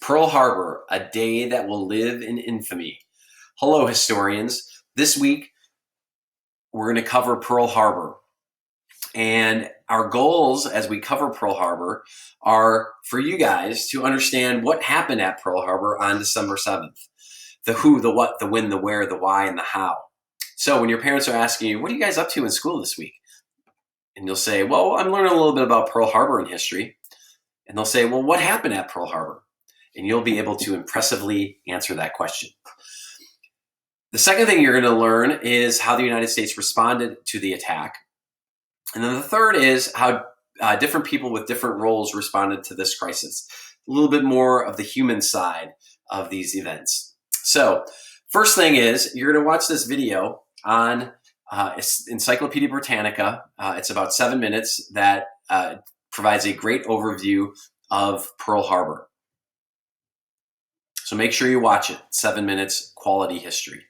Pearl Harbor, a day that will live in infamy. Hello, historians. This week, we're going to cover Pearl Harbor. And our goals as we cover Pearl Harbor are for you guys to understand what happened at Pearl Harbor on December 7th. The who, the what, the when, the where, the why, and the how. So when your parents are asking you, what are you guys up to in school this week? And you'll say, well, I'm learning a little bit about Pearl Harbor in history. And they'll say, well, what happened at Pearl Harbor? And you'll be able to impressively answer that question. The second thing you're going to learn is how the United States responded to the attack. And then the third is how different people with different roles responded to this crisis. A little bit more of the human side of these events. So first thing is you're going to watch this video on Encyclopedia Britannica. It's about 7 minutes that provides a great overview of Pearl Harbor. So make sure you watch it. 7 minutes, quality history.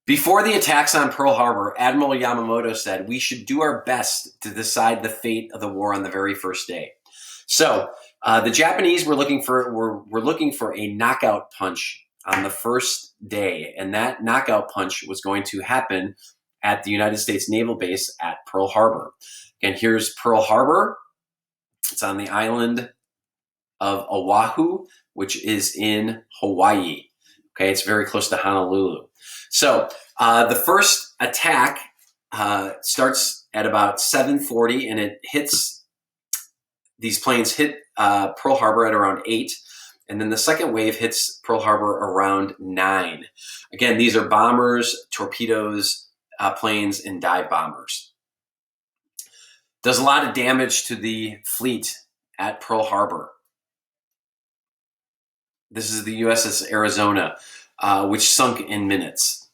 Before the attacks on Pearl Harbor, Admiral Yamamoto said, we should do our best to decide the fate of the war on the very first day. So the Japanese were looking for a knockout punch on the first day. And that knockout punch was going to happen at the United States Naval Base at Pearl Harbor. And here's Pearl Harbor. It's on the island of Oahu, which is in Hawaii. Okay, it's very close to Honolulu. So the first attack starts at about 7:40, and these planes hit Pearl Harbor at around 8, and then the second wave hits Pearl Harbor around 9. Again, these are bombers, torpedoes, planes, and dive bombers. Does a lot of damage to the fleet at Pearl Harbor. This is the USS Arizona, which sunk in minutes.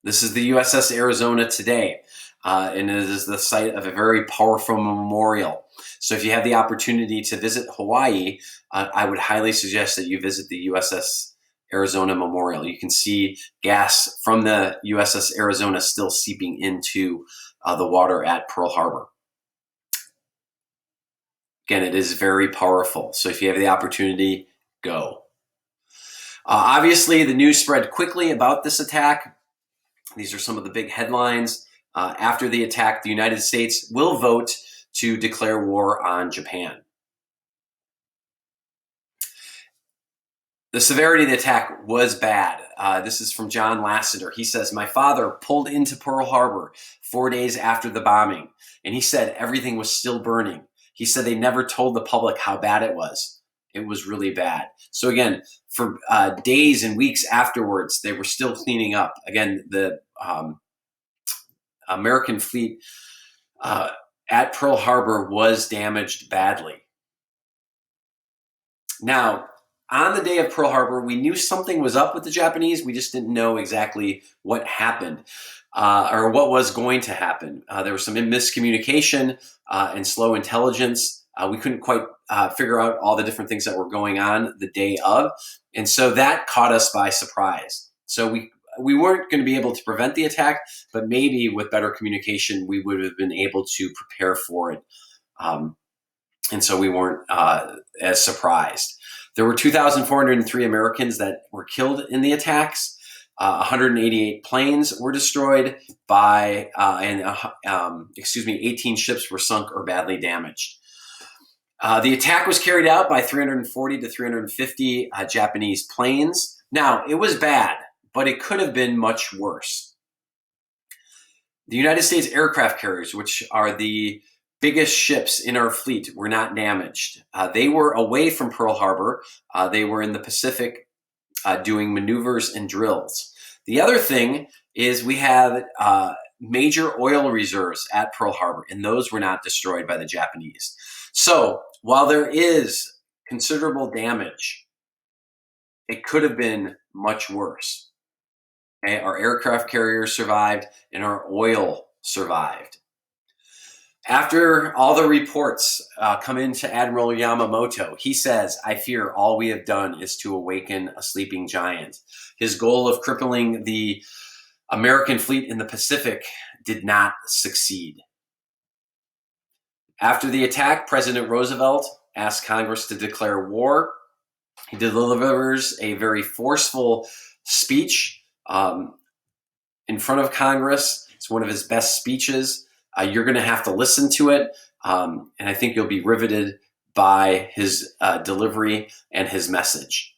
This is the USS Arizona today, and it is the site of a very powerful memorial. So if you have the opportunity to visit Hawaii, I would highly suggest that you visit the USS Arizona Memorial. You can see gas from the USS Arizona still seeping into the water at Pearl Harbor. Again, it is very powerful. So if you have the opportunity, go. Obviously, the news spread quickly about this attack. These are some of the big headlines. After the attack, the United States will vote to declare war on Japan. The severity of the attack was bad. This is from John Lasseter. He says, my father pulled into Pearl Harbor 4 days after the bombing, and he said everything was still burning. He said they never told the public how bad it was. It was really bad. So again, for days and weeks afterwards, they were still cleaning up. Again, the American fleet at Pearl Harbor was damaged badly. Now, on the day of Pearl Harbor, we knew something was up with the Japanese. We just didn't know exactly what happened or what was going to happen. There was some miscommunication and slow intelligence. We couldn't quite figure out all the different things that were going on the day of. And so that caught us by surprise. So we weren't going to be able to prevent the attack, but maybe with better communication, we would have been able to prepare for it. And so we weren't as surprised. There were 2,403 Americans that were killed in the attacks. 188 planes were destroyed by, 18 ships were sunk or badly damaged. The attack was carried out by 340 to 350 Japanese planes. Now, it was bad, but it could have been much worse. The United States aircraft carriers, which are the biggest ships in our fleet, were not damaged. They were away from Pearl Harbor. They were in the Pacific doing maneuvers and drills. The other thing is we have major oil reserves at Pearl Harbor, and those were not destroyed by the Japanese. So while there is considerable damage, it could have been much worse. Okay? Our aircraft carriers survived and our oil survived. After all the reports come into Admiral Yamamoto, he says, I fear all we have done is to awaken a sleeping giant. His goal of crippling the American fleet in the Pacific did not succeed. After the attack, President Roosevelt asks Congress to declare war. He delivers a very forceful speech in front of Congress. It's one of his best speeches. You're going to have to listen to it, and I think you'll be riveted by his delivery and his message.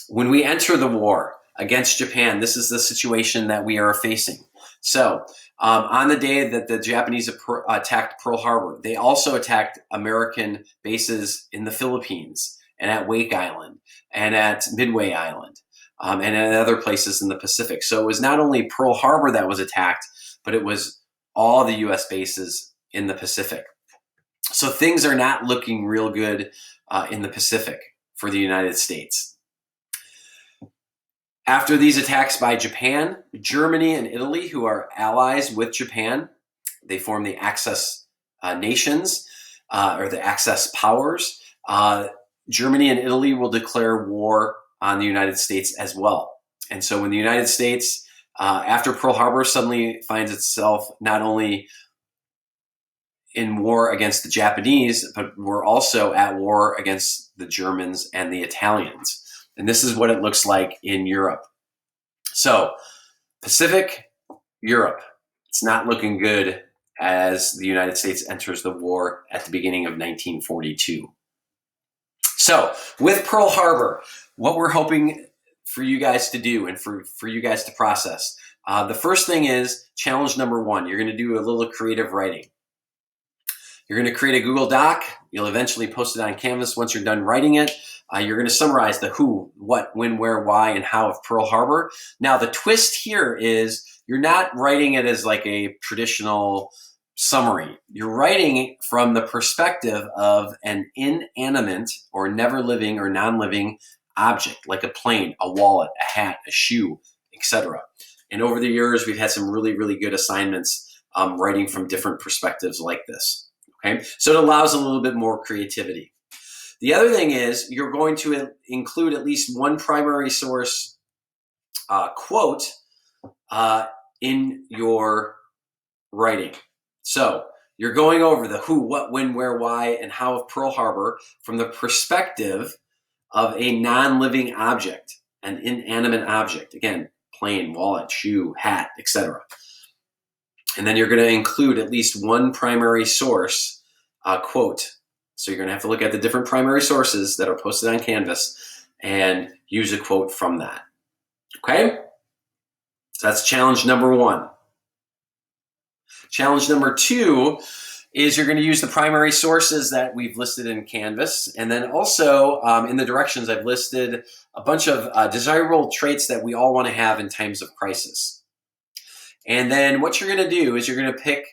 When we enter the war against Japan, this is the situation that we are facing. So on the day that the Japanese attacked Pearl Harbor, they also attacked American bases in the Philippines and at Wake Island and at Midway Island and at other places in the Pacific. So it was not only Pearl Harbor that was attacked, but it was all the U.S. bases in the Pacific. So things are not looking real good in the Pacific for the United States. After these attacks by Japan, Germany and Italy, who are allies with Japan, they form the Axis nations or the Axis powers. Germany and Italy will declare war on the United States as well. And so when the United States, after Pearl Harbor, suddenly finds itself not only in war against the Japanese, but we're also at war against the Germans and the Italians. And this is what it looks like in Europe. So Pacific, Europe, it's not looking good as the United States enters the war at the beginning of 1942. So with Pearl Harbor, what we're hoping for you guys to do and for you guys to process, the first thing is challenge number one. You're going to do a little creative writing. You're going to create a Google Doc. You'll eventually post it on Canvas once you're done writing it. You're going to summarize the who, what, when, where, why, and how of Pearl Harbor. Now, the twist here is you're not writing it as like a traditional summary. You're writing from the perspective of an inanimate or never living or non-living object, like a plane, a wallet, a hat, a shoe, etc. And over the years, we've had some really, really good assignments writing from different perspectives like this. Okay, so it allows a little bit more creativity. The other thing is you're going to include at least one primary source quote in your writing. So you're going over the who, what, when, where, why, and how of Pearl Harbor from the perspective of a non-living object, an inanimate object. Again, plane, wallet, shoe, hat, etc. And then you're going to include at least one primary source quote. So you're going to have to look at the different primary sources that are posted on Canvas and use a quote from that. Okay? So that's challenge number one. Challenge number two is you're going to use the primary sources that we've listed in Canvas. And then also in the directions, I've listed a bunch of desirable traits that we all want to have in times of crisis. And then what you're going to do is you're going to pick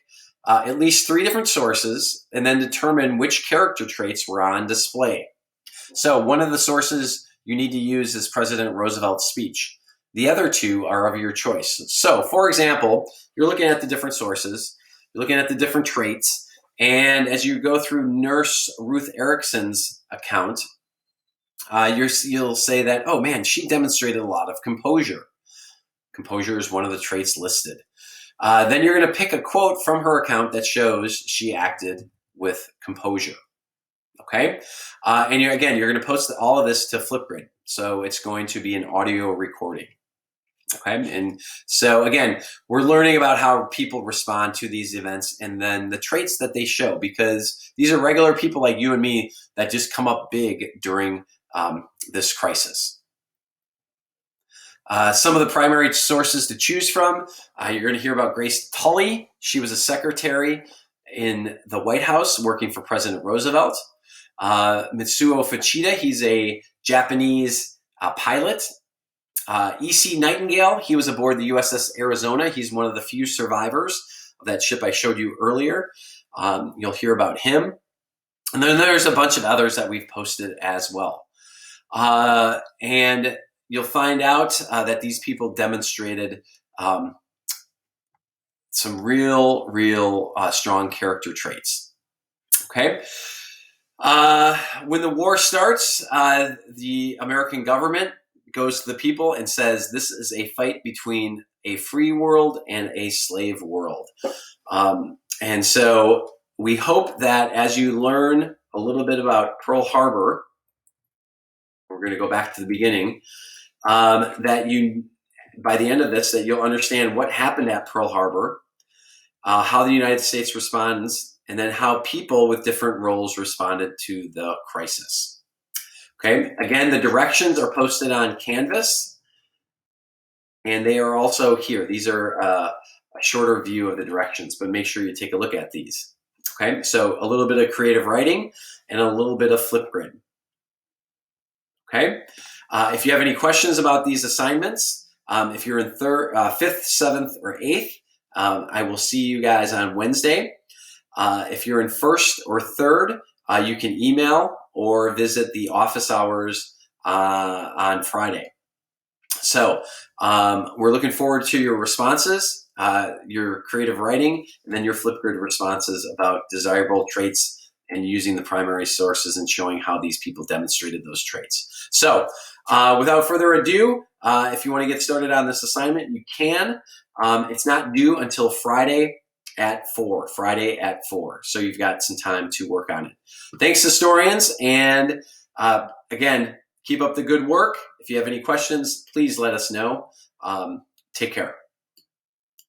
at least 3 different sources and then determine which character traits were on display. So one of the sources you need to use is President Roosevelt's speech. The other 2 are of your choice. So for example, you're looking at the different sources, you're looking at the different traits, and as you go through Nurse Ruth Erickson's account, you'll say that, oh man, she demonstrated a lot of composure. Composure is one of the traits listed. Then you're going to pick a quote from her account that shows she acted with composure. Okay? And you're going to post all of this to Flipgrid. So it's going to be an audio recording. Okay? And so again, we're learning about how people respond to these events and then the traits that they show, because these are regular people like you and me that just come up big during this crisis. Some of the primary sources to choose from, you're going to hear about Grace Tully. She was a secretary in the White House working for President Roosevelt. Mitsuo Fuchida, he's a Japanese pilot. E.C. Nightingale, he was aboard the USS Arizona. He's one of the few survivors of that ship I showed you earlier. You'll hear about him. And then there's a bunch of others that we've posted as well. And you'll find out that these people demonstrated some real strong character traits. Okay. When the war starts, the American government goes to the people and says, this is a fight between a free world and a slave world. And so we hope that as you learn a little bit about Pearl Harbor. We're going to go back to the beginning. That you, by the end of this, that you'll understand what happened at Pearl Harbor, how the United States responds, and then how people with different roles responded to the crisis. Okay, again, the directions are posted on Canvas, and they are also here. These are a shorter view of the directions, but make sure you take a look at these. Okay, so a little bit of creative writing and a little bit of Flipgrid. Okay, if you have any questions about these assignments, if you're in fifth, seventh, or eighth, I will see you guys on Wednesday. If you're in first or third, you can email or visit the office hours on Friday. So we're looking forward to your responses, your creative writing, and then your Flipgrid responses about desirable traits and using the primary sources and showing how these people demonstrated those traits. So without further ado, if you want to get started on this assignment, you can. It's not due until Friday at 4. So you've got some time to work on it. Thanks, historians. And again, keep up the good work. If you have any questions, please let us know. Take care.